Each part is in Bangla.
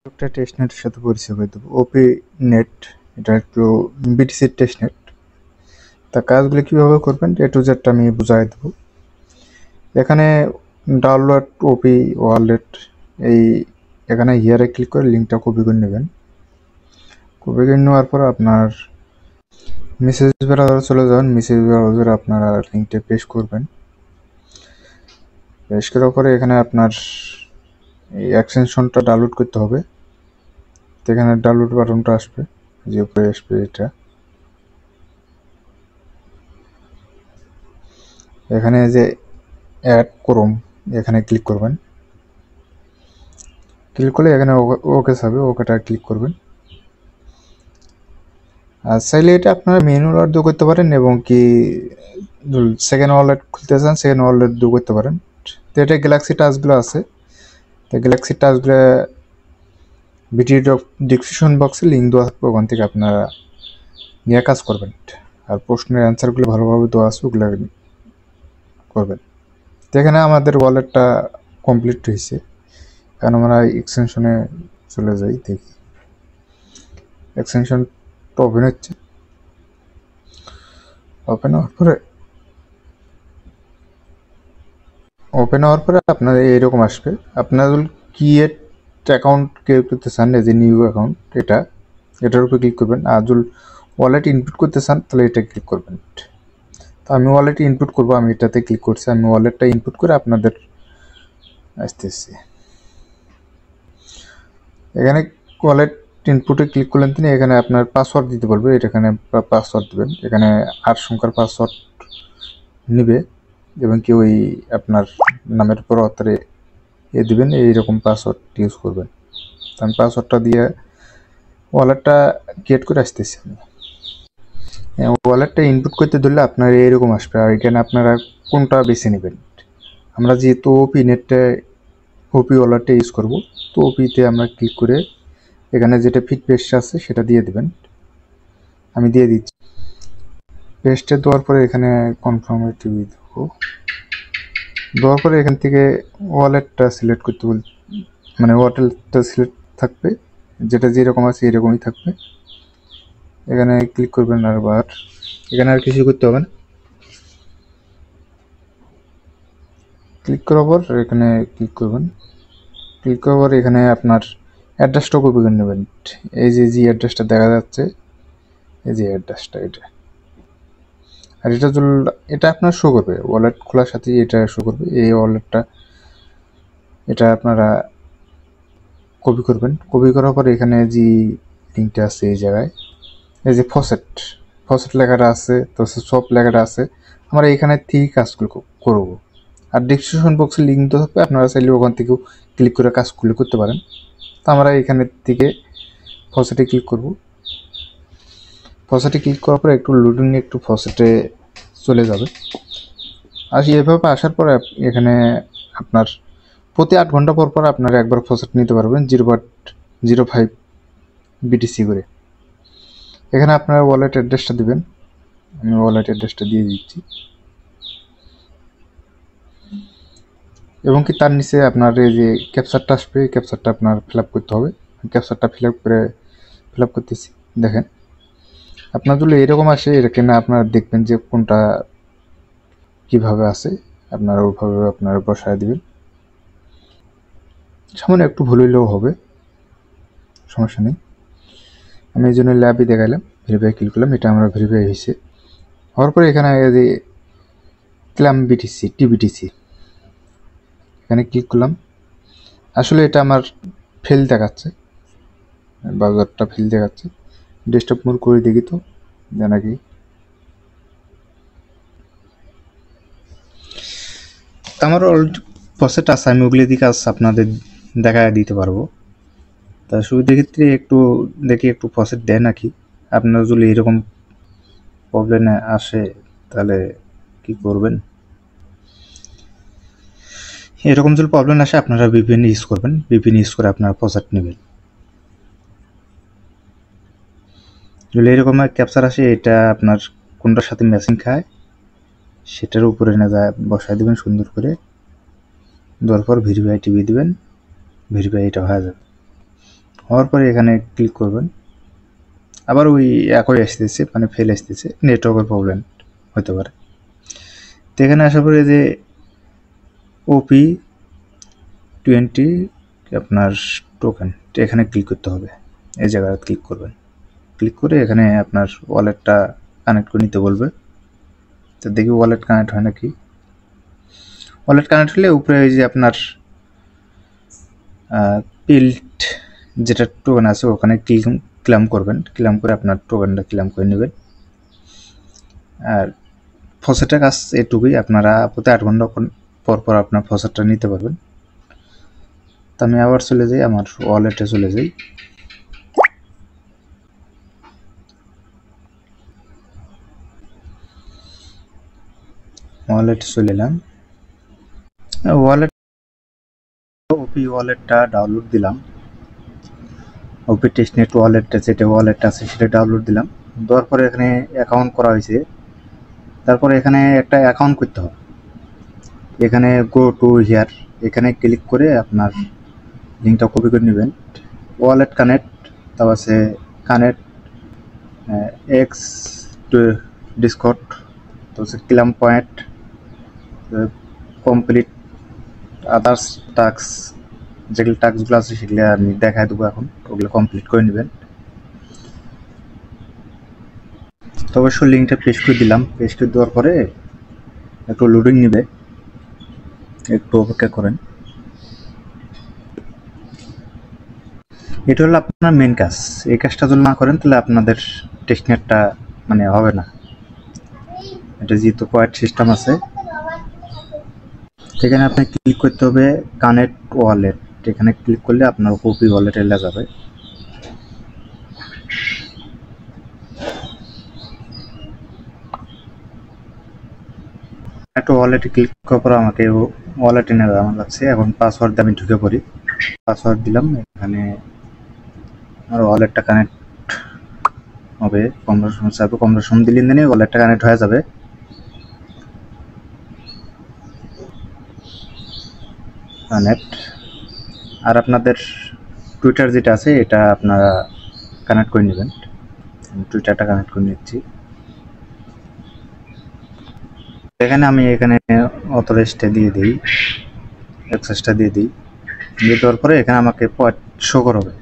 একটা টেস্টনেটের সাথে পরিচয় করে দেবো। ওপি নেট, এটা একটু বিটিসির টেস্টনেট। তা কাজগুলো কীভাবে করবেন এ টু জেডটা আমি বুঝাই দেবো। এখানে ডাউনলোড ওপি ওয়ালেট, এই এখানে হিয়ারে ক্লিক করে লিঙ্কটা কপি করে নেবেন। কপি করে নেওয়ার পর আপনার মেসেজ ব্রাউজারে চলে যাবেন। মেসেজ ব্রাউজারে আপনারা লিঙ্কটা পেস্ট করবেন। পেস্ট করার পরে এখানে আপনার এই এক্সটেনশনটা ডাউনলোড করতে হবে। তো এখানে ডাউনলোড বাটনটা আসবে, যে উপরে আসবে এটা। এখানে যে অ্যাড ক্রোম, এখানে ক্লিক করবেন। ক্লিক করলে এখানে ওকে যাবে, ওকেটা ক্লিক করবেন। আর চাইলে এটা আপনারা মেন ওয়ালেট দিয়েও করতে পারেন, এবং কি সেকেন্ড ওয়ালেট খুলতে চান সেকেন্ড ওয়ালেট দিয়েও করতে পারেন। তো এটা গ্যালাক্সি টাচগুলো আছে, তো গ্যালাক্সি টাচগুলো ভিডিও ডিসক্রিপশন বক্সে লিঙ্ক দেওয়া থাকবে, ওখান থেকে আপনারা নিয়ে কাজ করবেন। আর প্রশ্নের অ্যান্সারগুলো ভালোভাবে দেওয়া আছে, ওগুলো করবেন। তো এখানে আমাদের ওয়ালেটটা কমপ্লিট হয়েছে। এখন আমরা এক্সটেনশনে চলে যাই, দেখি এক্সটেনশনটা ওপেন হচ্ছে। ওপেন হওয়ার পরে আপনার এইরকম আসবে। আপনার ক্রিয়েট অ্যাকাউন্ট ক্রিয়েট করতে চান, যে নিউ অ্যাকাউন্ট, এটার উপরে ক্লিক করবেন। আর যদি ওয়ালেট ইনপুট করতে চান তাহলে এটা ক্লিক করবেন। তো আমি ওয়ালেট ইনপুট করবো, আমি এটাতে ক্লিক করছি। আমি ওয়ালেটটা ইনপুট করে আপনাদের আসতেছি। এখানে ওয়ালেট ইনপুটে ক্লিক করলেন তিনি, এখানে আপনার পাসওয়ার্ড দিতে বলবে। এখানে পাসওয়ার্ড দেবেন। এখানে 8 সংখ্যার পাসওয়ার্ড নিবে, এবং কি ওই আপনার নামের পর অতরে দিবেন, এইরকম পাসওয়ার্ড ইউজ করবেন। তো আমি পাসওয়ার্ডটা দিয়ে ওয়ালেটটা ক্রিয়েট করে আসতেছি। আমি ওয়ালেটটা ইনপুট করতে ধরলে আপনার এইরকম আসবে। আর এখানে আপনারা কোনটা বেছে নেবেন। আমরা যেহেতু ওপি নেটটা ওপি ওয়ালেটটা ইউজ করব, তো ওপিতে আমরা ক্লিক করে এখানে যেটা ফিট পেস্ট আছে সেটা দিয়ে দেবেন। আমি দিয়ে দিচ্ছি। পেস্টে দেওয়ার পরে এখানে কনফার্মেটিভ দেবো। দেওয়ার পরে এখান থেকে ওয়ালেটটা সিলেক্ট করতে মানে ওয়ালেটটা সিলেক্ট থাকবে, যেটা যেরকম আছে এরকমই থাকবে। এখানে ক্লিক করবেন। আবার এখানে আর কিছু করতে হবে না। ক্লিক করার পর এখানে ক্লিক করবেন। ক্লিক করার পর এখানে আপনার অ্যাড্রেসটা কপি করে নেবেন। এই যে অ্যাড্রেসটা দেখা যাচ্ছে, এই যে অ্যাড্রেসটা, এটা। আর এটা আপনার শো করবে, ওয়ালেট খোলার সাথে এটা শো করবে। এই ওয়ালেটটা এটা আপনারা কপি করবেন। কপি করার পর এখানে যে লিঙ্কটা আছে এই জায়গায়, এই যে ফসেট লেখাটা আছে, তো সব লেখাটা আছে, আমরা এখানে থেকে কাজগুলো করবো। আর ডিসক্রিপশন বক্সে লিঙ্ক দেওয়া থাকবে, আপনারা চাইলে ওখান থেকেও ক্লিক করে কাজগুলো করতে পারেন। তো আমরা এখানের থেকে ফসেটে ক্লিক করব। ফসেটে ক্লিক করার পরে একটু লোডিং, একটু ফসেটে চলে যাবে। আর এভাবে আসার পরে এখানে আপনার প্রতি 8 ঘন্টা পর পর আপনারা একবার ফসেট নিতে পারবেন 0.05 বিটিসি করে। এখানে আপনার ওয়ালেট অ্যাড্রেসটা দিবেন। আমি ওয়ালেট অ্যাড্রেসটা দিয়ে দিচ্ছি, এবং কি তার নিচে আপনার এই যে ক্যাপচারটা আসবে, ক্যাপচারটা আপনার ফিল আপ করতে হবে। ক্যাপচারটা ফিল আপ করতেছি। দেখেন আপনার যদি এরকম আসে, এখানে আপনারা দেখবেন যে কোনটা কিভাবে আছে, আপনারা ওইভাবে আপনারা বসায় দিবেন। সামান্য একটু ভুল হইলেও হবে, সমস্যা নেই। আমি এই জন্য ল্যাবই দেখাইলাম, ভেরিফাই ক্লিক করলাম। এটা আমরা ভেরিফাই হয়েছে। হওয়ার পরে এখানে যে ক্লাম বিটিসি টিবিটিসি, এখানে ক্লিক করলাম। আসলে এটা আমার ফেল দেখাচ্ছে, ব্রাউজারটা ফেল দেখাচ্ছে। ডেস্কটপ মোড করে দেখি তো নাকি। আমার অলরেডি প্রসেস আছে, আমি ওগুলি দিকে কাজ আপনাদের দেখা দিতে পারবো। তা সুবিধার ক্ষেত্রে একটু দেখি একটু প্রসেস দেয় নাকি। আপনারা যদি এরকম প্রবলেম আসে তাহলে কি করবেন। এরকম যদি প্রবলেম আসে আপনারা ভিপিএন ইউজ করবেন। ভিপিএন ইউজ করে আপনারা প্রসেস নেবেন। যদি এরকম ক্যাপচার আসে, এটা আপনার কোনটার সাথে ম্যাচিং খায় সেটার উপরে না যায় বসায় দেবেন সুন্দর করে। দেওয়ার পর ভেরিফাই টিভি দিবেন, ভেরিফাই এটা হয়ে যাবে। হওয়ার পরে এখানে ক্লিক করবেন, আবার ওই একই আসতেছে, মানে ফেল আসতেছে, নেটওয়ার্কের প্রবলেম হতে পারে। তো এখানে আসার পরে যে ওপি 20 আপনার টোকেন, এখানে ক্লিক করতে হবে, এই জায়গায় ক্লিক করবেন। ক্লিক করে এখানে আপনার ওয়ালেটটা কানেক্ট করে নিতে বলবে। তো দেখি ওয়ালেট কানেক্ট হয় নাকি। ওয়ালেট কানেক্ট হলে উপরে এই যে আপনার পিল্ট যেটা টোকেন আছে ওখানে ক্লেম করবেন, ক্লেম করে আপনার টোকেনটা ক্লেম করে নেবেন। আর ফসেটের কাজ এটুকুই, আপনারা প্রতি 8 ঘন্টা পর পর আপনার ফসেটটা নিতে পারবেন। তো আমি আবার চলে যাই, আমার ওয়ালেটে চলে যাই। ওয়ালেটে চলে এলাম। ওয়ালেট ওপি ওয়ালেটটা ডাউনলোড দিলাম, ওপি টেস্টনেট ওয়ালেটটা যেটা ওয়ালেট আছে সেটা ডাউনলোড দিলাম। দেওয়ার পরে এখানে অ্যাকাউন্ট করা হয়েছে, তারপরে এখানে একটা অ্যাকাউন্ট করতে হবে। এখানে গো টু হিয়ার, এখানে ক্লিক করে আপনার লিঙ্কটা কপি করে নেবেন। ওয়ালেট কানেক্ট, তারপর আছে কানেক্ট এক্স টু ডিসকর্ড, তারপর claim point, complete others task, যেগুলো টাস্কগুলো আছে সেগুলো আমি দেখাই দেবো এখন, ওগুলো কমপ্লিট করে নেবেন। তো অবশ্যই লিঙ্কটা পেস্ট করে দিলাম, পেস্ট করে দেওয়ার পরে একটু লোডিং নেবে, একটু অপেক্ষা করেন। এটা হলো আপনার মেন কাজ। এই কাজটা যদি না করেন তাহলে আপনাদের টেস্টনেটটা মানে হবে না। এটা যেহেতু কোয়াড সিস্টেম আছে, সেখানে আপনি ক্লিক করতে হবে কানেক্ট ওয়ালেট, এখানে ক্লিক করলে আপনার ওপি ওয়ালেটে এলে যাবে। একটা ওয়ালেটে ক্লিক করার পর আমাকে ওয়ালেটে নেওয়া আমার লাগছে। এখন পাসওয়ার্ড দিয়ে আমি ঢুকে পড়ি, পাসওয়ার্ড দিলাম। এখানে আমার ওয়ালেটটা কানেক্ট হবে, 15 সময় চাইবে, 15 সময় দিলে দিনে ওয়ালেটটা কানেক্ট হয়ে যাবে। কানেক্ট। আর আপনাদের টুইটার যেটা আছে এটা আপনারা কানেক্ট করে নেবেন। টুইটারটা কানেক্ট করে নিচ্ছি। এখানে আমি অথরাইজটা দিয়ে দিই, অ্যাক্সেসটা দিয়ে দিই। দিয়ে দেওয়ার পরে এখানে আমাকে পয়েন্ট শো করবে।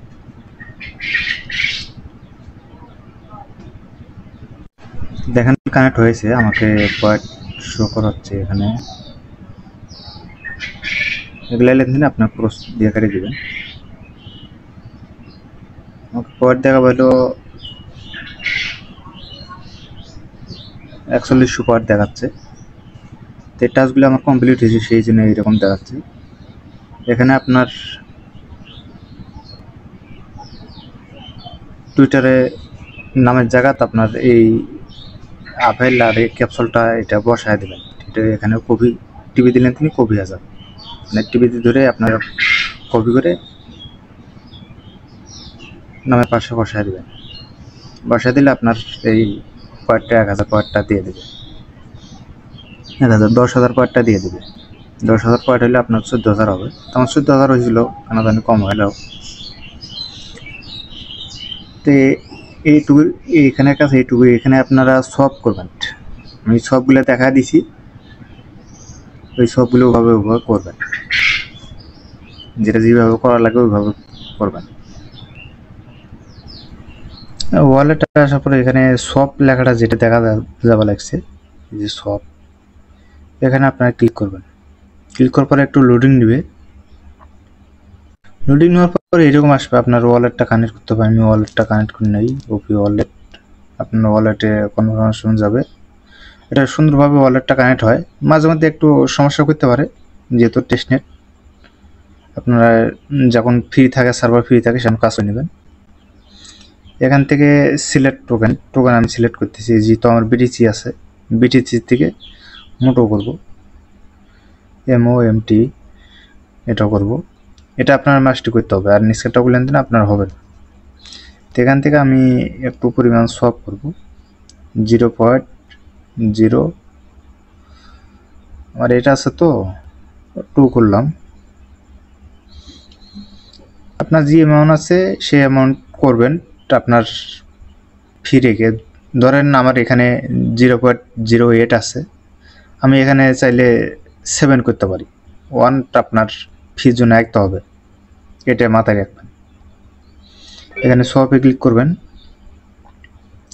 দেখেন কানেক্ট হয়েছে, আমাকে পয়েন্ট শো করাচ্ছে এখানে। এগুলো লেনদেন আপনার ক্রস দিয়ে কেটে দেবেন। আমাকে পয়েন্ট দেখা হলো 4100 পয়েন্ট দেখাচ্ছে। তো এই টাস্কগুলো আমার কমপ্লিট হয়েছে, সেই জন্য এইরকম দেখাচ্ছে। এখানে আপনার টুইটারে নামের জায়গাতে আপনার এই আপেল আর এই ক্যাপসুলটা এটা বসায় দেবেন। এটা এখানে কপি টিভি দিলেন তিনি কপি হয়ে যাবে, মানে টিভিতে ধরে আপনার কপি করে নামের পাশে বসায় দেবেন। বসায় দিলে আপনার এই পয়েন্টটা 1000 পয়েন্টটা দিয়ে দেবে, 10,000 পয়েন্টটা দিয়ে দেবে। 10,000 পয়েন্ট হলে আপনার 14,000 হবে। আমার 14,000 হয়েছিল, কেন জানি কম হলেও। তো এইটুকু এখানে কাছে এইটুকু, এখানে আপনারা সব করবেন। আমি সবগুলো দেখা দিছি, ওই সবগুলো ওইভাবে ওইভাবে করবেন, যেটা যেভাবে করা লাগে ওইভাবে করবেন। ওয়ালেটে আসার পরে এখানে সব লেখাটা যেটা দেখা যাবে লাগছে, এই যে সব, এখানে আপনারা ক্লিক করবেন। ক্লিক করার পরে একটু লোডিং নেবে। লোডিং নেওয়ার পর এরকম আসবে, আপনার ওয়ালেটটা কানেক্ট করতে হবে। আমি ওয়ালেটটা কানেক্ট করে নেই, ওপি ওয়ালেট। আপনার ওয়ালেটে কনফার্মেশন যাবে, এটা সুন্দরভাবে ওয়ালেটটা কানেক্ট হয়। মাঝে মধ্যে একটু সমস্যা করতে পারে, যেহেতু টেস্টনেট। আপনারা যখন ফ্রি থাকে, সার্ভার ফ্রি থাকে, সেখানে কাজ করে নেবেন। এখান থেকে সিলেক্ট টোকেন আমি সিলেক্ট করতেছি, যেহেতু আমার বিটিসি আছে, বিটিসি থেকে মোটো করব, MOMT এটা করব। এটা আপনার মাস্টই করতে হবে, আর নিচেরটা বললেন না আপনার হবে না। তো এখান থেকে আমি একটু পরিমাণ সোয়াপ করব, 0.0, আমার এটা আছে তো 2 করলাম। আপনার যে অ্যামাউন্ট আছে সেই অ্যামাউন্ট করবেন আপনার ফি রেখে। ধরেন আমার এখানে 0.08 আছে, আমি এখানে চাইলে 7 করতে পারি। 1 আপনার ফি জন্য রাখতে হবে, এটা মাথায় রাখবেন। এখানে শপে ক্লিক করবেন,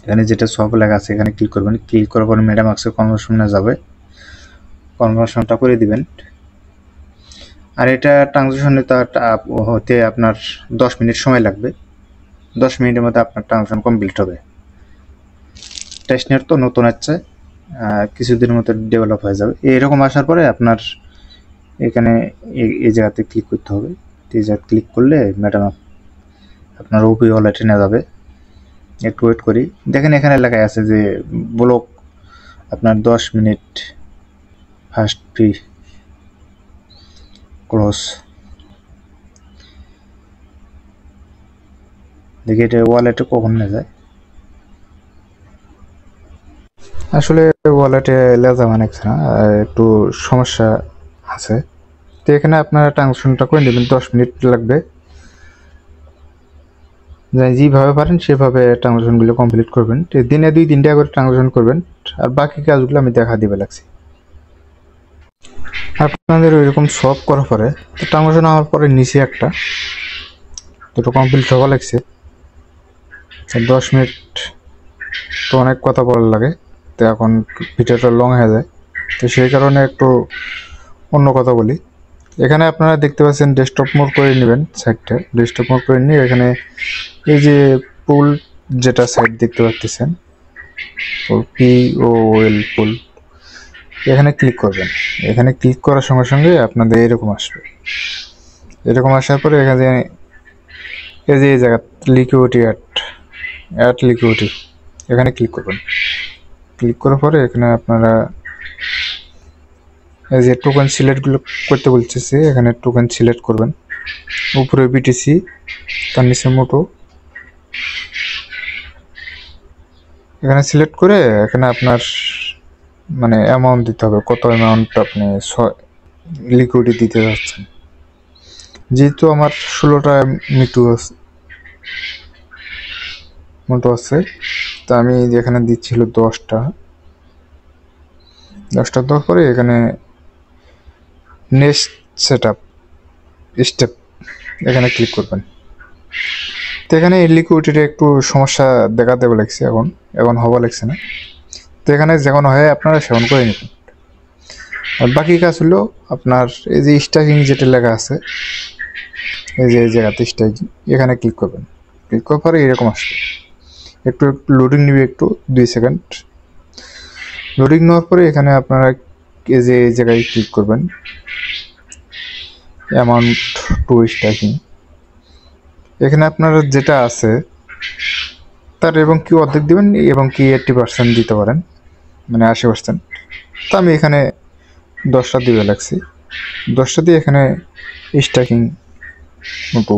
এখানে যেটা শপ লেখা আছে এখানে ক্লিক করবেন। ক্লিক করার পর ম্যাডাম আক্সে কনভার্সনে যাবে, কনভার্সনটা করে দিবেন। আর এটা ট্রানজাকশনে হতে আপনার 10 মিনিট সময় লাগবে। 10 মিনিটের মধ্যে আপনার ট্রানজাকশন কমপ্লিট হবে। টেস্টনেট তো নতুন আছে, কিছুদিনের মধ্যে ডেভেলপ হয়ে যাবে। এরকম আসার পরে আপনার এখানে এই জায়গাতে ক্লিক করতে হবে। এই জায়গাতে ক্লিক করলে ম্যাডাম আপনার ওপি ওয়ালেটে নিয়ে যাবে। একটু ওয়েট করি। দেখেন এখানে লেখা আছে যে ব্লক আপনার 10 মিনিট ফার্স্ট ফি ক্লোজ। দেখি এটা ওয়ালেটে কখন নিয়ে যায়। আসলে ওয়ালেটে লেজা মানেছে না, একটু সমস্যা আছে। তো এখানে আপনারা ট্রানজাকশনটা করে নেবেন, 10 মিনিট লাগবে। যেভাবে পারেন সেভাবে ট্রানজাকশনগুলো কমপ্লিট করবেন। দিনে 2-3টা করে ট্রানজাকশন করবেন, আর বাকি কাজগুলো আমি দেখা দিবে লাগছি। আপনাদের ওইরকম সব করার পরে ট্রানজাকশন হওয়ার পরে নিচে একটা দুটো কমপ্লিট হওয়া লাগছে। 10 মিনিট তো অনেক কথা বলার লাগে, তো এখন ভিডিওটা লং হয়ে যায়, তো সেই কারণে একটু অন্য কথা বলি। এখানে আপনারা দেখতে পাচ্ছেন ডেস্কটপ মোড করে নেবেন। সাইডটা ডেস্কটপ মোড করে নিয়ে এখানে এই যে পুল যেটা সাইড দেখতে পাচ্ছেন, POL পুল, এখানে ক্লিক করবেন। এখানে ক্লিক করার সঙ্গে সঙ্গে আপনাদের এরকম আসবে। এরকম আসার পরে এখানে এই যে এই জায়গা লিকুইডিটি অ্যাড লিকুইডিটি, এখানে ক্লিক করবেন। ক্লিক করার পরে এখানে আপনারা এই যে টোকেন সিলেক্টগুলো করতে বলতেছে, এখানে টোকেন সিলেক্ট করবেন। উপরে বিটিসি, তার নিচে মোটো, এখানে সিলেক্ট করে এখানে আপনার মানে অ্যামাউন্ট দিতে হবে, কত অ্যামাউন্ট আপনি লিকুইডিটি দিতে যাচ্ছেন। যেহেতু আমার 16টা মোটো আছে, তা আমি এখানে দিচ্ছিল 10টা দেওয়ার পরে এখানে নেক্সট সেটআপ স্টেপ এখানে ক্লিক করবেন। তো এখানে লিকুইডিটির একটু সমস্যা দেখা দেবে লাগছে, এখন হওয়া লাগছে না। তো এখানে যখন হয় আপনারা সেবন করে নেবেন। আর বাকি কাজ হলো আপনার এই যে স্ট্যাকিং যেটা লেখা আছে, এই যে এই জায়গাতে স্ট্যাকিং, এখানে ক্লিক করবেন। ক্লিক করার পরে এরকম আসবে, একটু লোডিং নিবে, একটু 2 সেকেন্ড লোডিং নেওয়ার পরে এখানে আপনারা এই যে এই জায়গায় ক্লিক করবেন, অ্যামাউন্ট টু স্ট্যাকিং। এখানে আপনার যেটা আছে তার এবং কি অর্ধেক দিবেন এবং কি 80% দিতে পারেন, মানে 80%। তো আমি এখানে 10টা দিবে লাগছি, 10টা দিয়ে এখানে স্ট্যাকিং মতো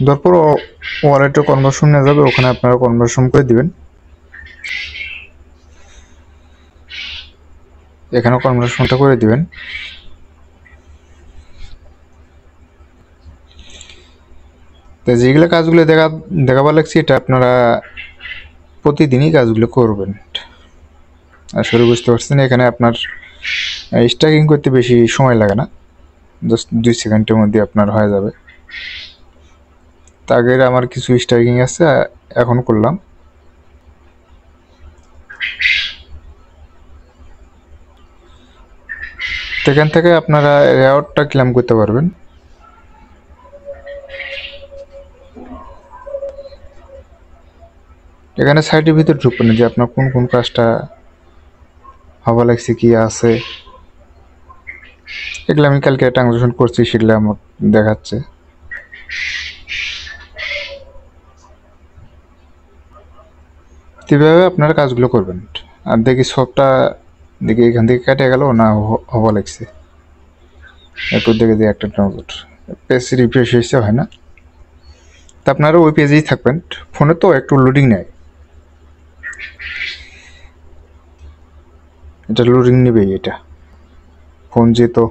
তারপর ওয়ালেটে কনভার্সন নিয়ে যাবে, ওখানে আপনারা কনভার্সন করে দিবেন। এখানে কনভার্সনটা করে দিবেন। তো যেগুলো কাজগুলো দেখাবার লাগছে এটা আপনারা প্রতিদিনই কাজগুলো করবেন। আসলে বুঝতে পারছেন, এখানে আপনার স্ট্যাকিং করতে বেশি সময় লাগে না, জাস্ট 2 সেকেন্ডের মধ্যে আপনার হয়ে যাবে। তা আগের আমার কিছু স্ট্যাকিং আছে, এখন করলাম। সেখান থেকে আপনারা রেওয়ার্ডটা ক্লেম করতে পারবেন। এখানে সাইটের ভিতর ঢুকবেন যে আপনার কোন কোন কাজটা ভালো লাগছে, কি আছে, এগুলো আমি কালকে ট্রানজাকশন করছি, সেগুলো আমার দেখাচ্ছে। এভাবে আপনারা কাজগুলো করবেন। আর দেখি সবটা দেখি এখান থেকে কেটে গেল না, হওয়া লাগছে, একটু দেখে দিয়ে একটা ট্রানজাকশন পেজ রিফ্রেশ হয়েছে, হয় না। তা আপনারা ওই পেজেই থাকবেন। ফোনে তো একটু লোডিং নেয়, এটা লোডিং নেবেই, এটা ফোন যেহেতু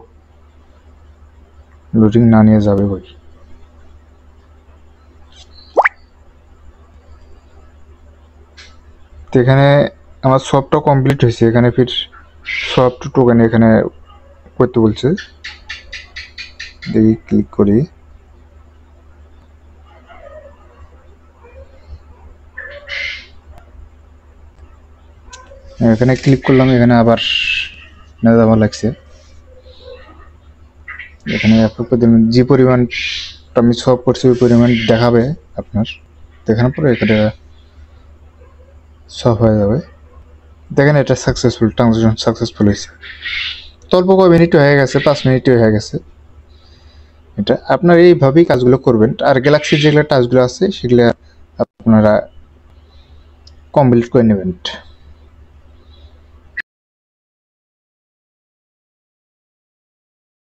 লোডিং না নিয়ে যাবে কই। তো এখানে আমার সবটা কমপ্লিট হয়েছে, এখানে ফির সব টোকেন এখানে করতে বলছে, দেখি ক্লিক করি। এখানে ক্লিক করলাম, এখানে আবার না যাওয়া লাগছে। এখানে যে পরিমাণ আমি সব করছি ওই পরিমাণ দেখাবে আপনার, দেখানোর পরে এখানে সব হয়ে যাবে। দেখেন এটা সাকসেসফুল, ট্রানজাকশন সাকসেসফুল হয়েছে। অল্প কয় মিনিট হয়ে গেছে, 5 মিনিট হয়ে গেছে। এটা আপনার এইভাবেই কাজগুলো করবেন। আর গ্যালাক্সির যেগুলো টাস্কগুলো আছে সেগুলো আপনারা কমপ্লিট করে নেবেন।